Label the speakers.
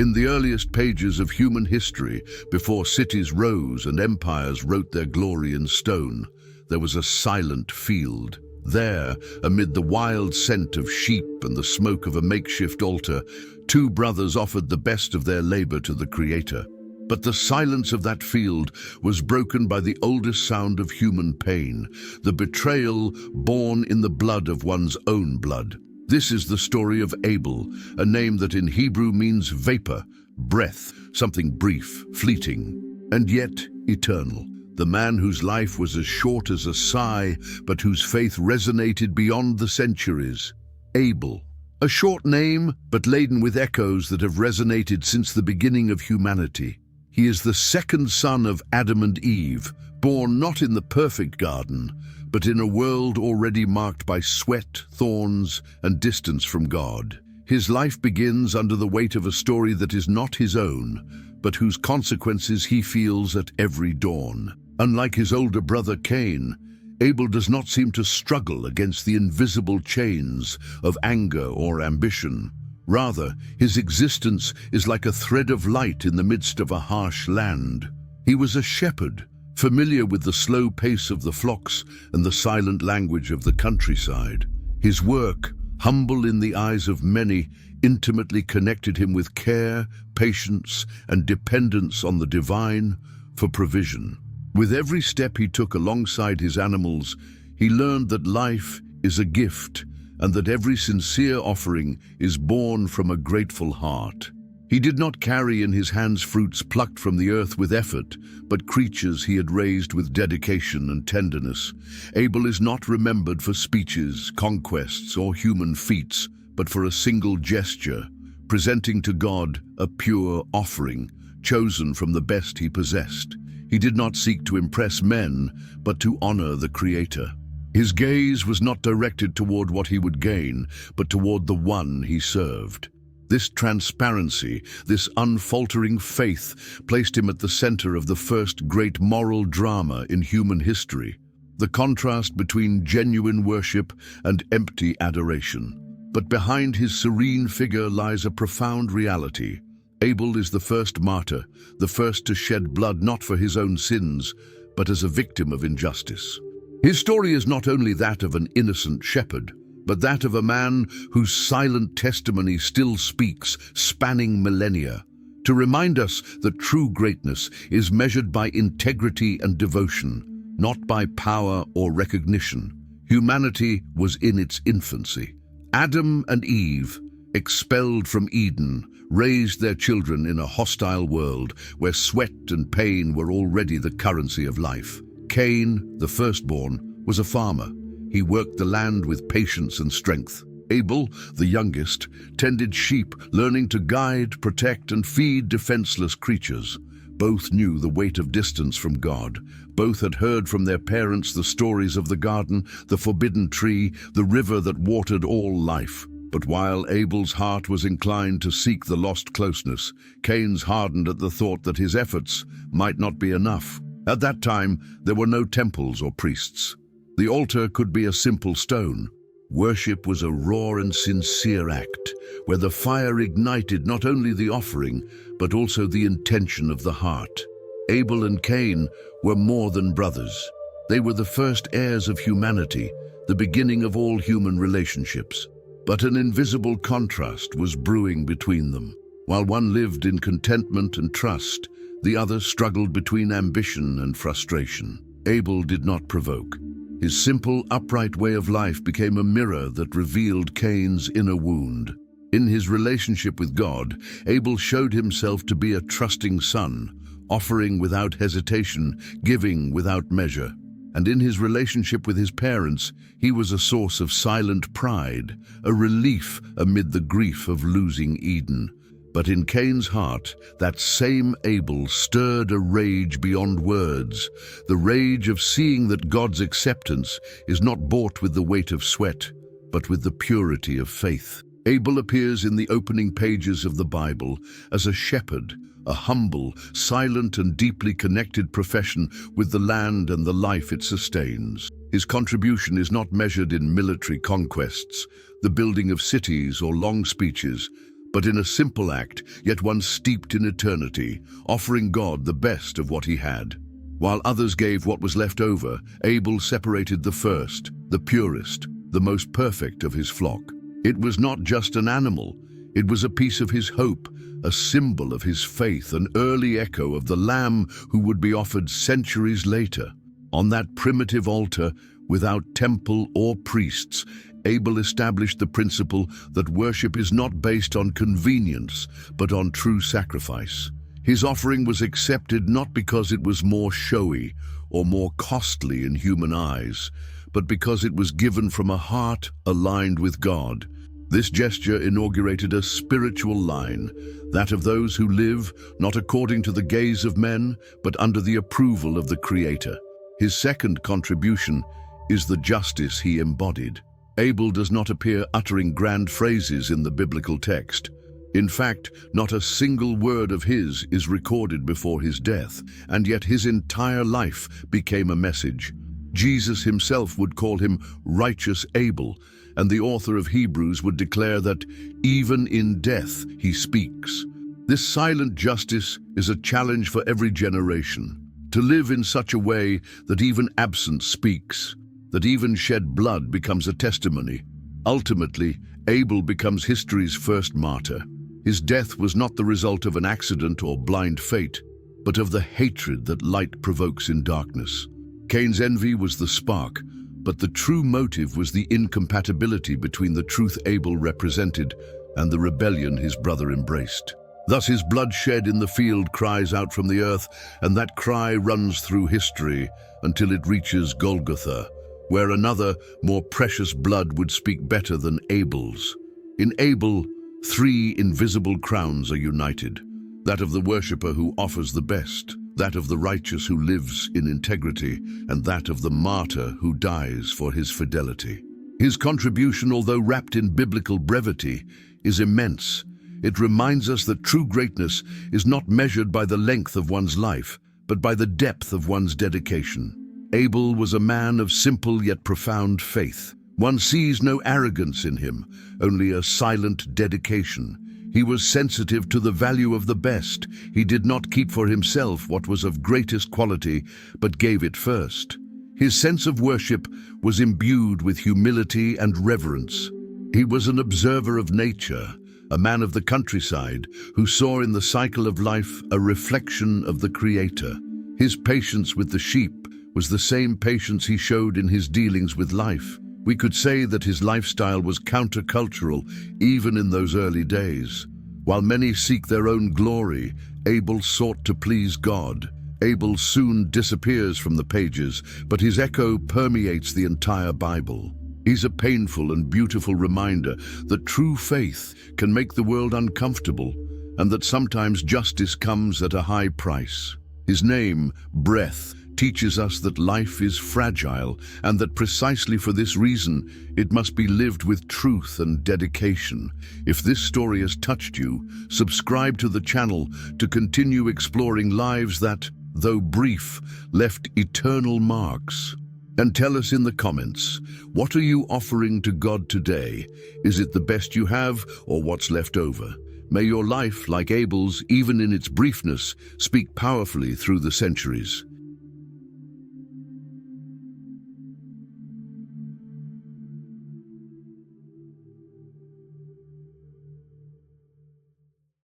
Speaker 1: In the earliest pages of human history, before cities rose and empires wrote their glory in stone, there was a silent field. There, amid the wild scent of sheep and the smoke of a makeshift altar, two brothers offered the best of their labor to the Creator. But the silence of that field was broken by the oldest sound of human pain, the betrayal born in the blood of one's own blood. This is the story of Abel, a name that in Hebrew means vapor, breath, something brief, fleeting, and yet eternal. The man whose life was as short as a sigh, but whose faith resonated beyond the centuries. Abel. A short name, but laden with echoes that have resonated since the beginning of humanity. He is the second son of Adam and Eve, born not in the perfect garden, but in a world already marked by sweat, thorns, and distance from God. His life begins under the weight of a story that is not his own, but whose consequences he feels at every dawn. Unlike his older brother Cain, Abel does not seem to struggle against the invisible chains of anger or ambition. Rather, his existence is like a thread of light in the midst of a harsh land. He was a shepherd, familiar with the slow pace of the flocks and the silent language of the countryside. His work, humble in the eyes of many, intimately connected him with care, patience, and dependence on the divine for provision. With every step he took alongside his animals, he learned that life is a gift and that every sincere offering is born from a grateful heart. He did not carry in his hands fruits plucked from the earth with effort, but creatures he had raised with dedication and tenderness. Abel is not remembered for speeches, conquests, or human feats, but for a single gesture, presenting to God a pure offering, chosen from the best he possessed. He did not seek to impress men, but to honor the Creator. His gaze was not directed toward what he would gain, but toward the one he served. This transparency, this unfaltering faith, placed him at the center of the first great moral drama in human history, the contrast between genuine worship and empty adoration. But behind his serene figure lies a profound reality. Abel is the first martyr, the first to shed blood not for his own sins, but as a victim of injustice. His story is not only that of an innocent shepherd, but that of a man whose silent testimony still speaks, spanning millennia, to remind us that true greatness is measured by integrity and devotion, not by power or recognition. Humanity was in its infancy. Adam and Eve, expelled from Eden, raised their children in a hostile world where sweat and pain were already the currency of life. Cain, the firstborn, was a farmer. He worked the land with patience and strength. Abel, the youngest, tended sheep, learning to guide, protect, and feed defenseless creatures. Both knew the weight of distance from God. Both had heard from their parents the stories of the garden, the forbidden tree, the river that watered all life. But while Abel's heart was inclined to seek the lost closeness, Cain's hardened at the thought that his efforts might not be enough. At that time, there were no temples or priests. The altar could be a simple stone. Worship was a raw and sincere act, where the fire ignited not only the offering, but also the intention of the heart. Abel and Cain were more than brothers. They were the first heirs of humanity, the beginning of all human relationships. But an invisible contrast was brewing between them. While one lived in contentment and trust, the other struggled between ambition and frustration. Abel did not provoke. His simple, upright way of life became a mirror that revealed Cain's inner wound. In his relationship with God, Abel showed himself to be a trusting son, offering without hesitation, giving without measure. And in his relationship with his parents, he was a source of silent pride, a relief amid the grief of losing Eden. But in Cain's heart, that same Abel stirred a rage beyond words, the rage of seeing that God's acceptance is not bought with the weight of sweat, but with the purity of faith. Abel appears in the opening pages of the Bible as a shepherd, a humble, silent, and deeply connected profession with the land and the life it sustains. His contribution is not measured in military conquests, the building of cities, or long speeches, but in a simple act, yet one steeped in eternity, offering God the best of what he had. While others gave what was left over, Abel separated the first, the purest, the most perfect of his flock. It was not just an animal, it was a piece of his hope, a symbol of his faith, an early echo of the lamb who would be offered centuries later. On that primitive altar, without temple or priests, Abel established the principle that worship is not based on convenience, but on true sacrifice. His offering was accepted not because it was more showy or more costly in human eyes, but because it was given from a heart aligned with God. This gesture inaugurated a spiritual line, that of those who live not according to the gaze of men, but under the approval of the Creator. His second contribution is the justice he embodied. Abel does not appear uttering grand phrases in the biblical text. In fact, not a single word of his is recorded before his death, and yet his entire life became a message. Jesus himself would call him righteous Abel, and the author of Hebrews would declare that even in death he speaks. This silent justice is a challenge for every generation, to live in such a way that even absence speaks, that even shed blood becomes a testimony. Ultimately, Abel becomes history's first martyr. His death was not the result of an accident or blind fate, but of the hatred that light provokes in darkness. Cain's envy was the spark, but the true motive was the incompatibility between the truth Abel represented and the rebellion his brother embraced. Thus his blood shed in the field cries out from the earth, and that cry runs through history until it reaches Golgotha, where another, more precious blood would speak better than Abel's. In Abel, three invisible crowns are united: that of the worshipper who offers the best, that of the righteous who lives in integrity, and that of the martyr who dies for his fidelity. His contribution, although wrapped in biblical brevity, is immense. It reminds us that true greatness is not measured by the length of one's life, but by the depth of one's dedication. Abel was a man of simple yet profound faith. One sees no arrogance in him, only a silent dedication. He was sensitive to the value of the best. He did not keep for himself what was of greatest quality, but gave it first. His sense of worship was imbued with humility and reverence. He was an observer of nature, a man of the countryside who saw in the cycle of life a reflection of the Creator. His patience with the sheep was the same patience he showed in his dealings with life. We could say that his lifestyle was countercultural even in those early days. While many seek their own glory, Abel sought to please God. Abel soon disappears from the pages, but his echo permeates the entire Bible. He's a painful and beautiful reminder that true faith can make the world uncomfortable, and that sometimes justice comes at a high price. His name, Breath, teaches us that life is fragile, and that precisely for this reason, it must be lived with truth and dedication. If this story has touched you, subscribe to the channel to continue exploring lives that, though brief, left eternal marks. And tell us in the comments, what are you offering to God today? Is it the best you have, or what's left over? May your life, like Abel's, even in its briefness, speak powerfully through the centuries.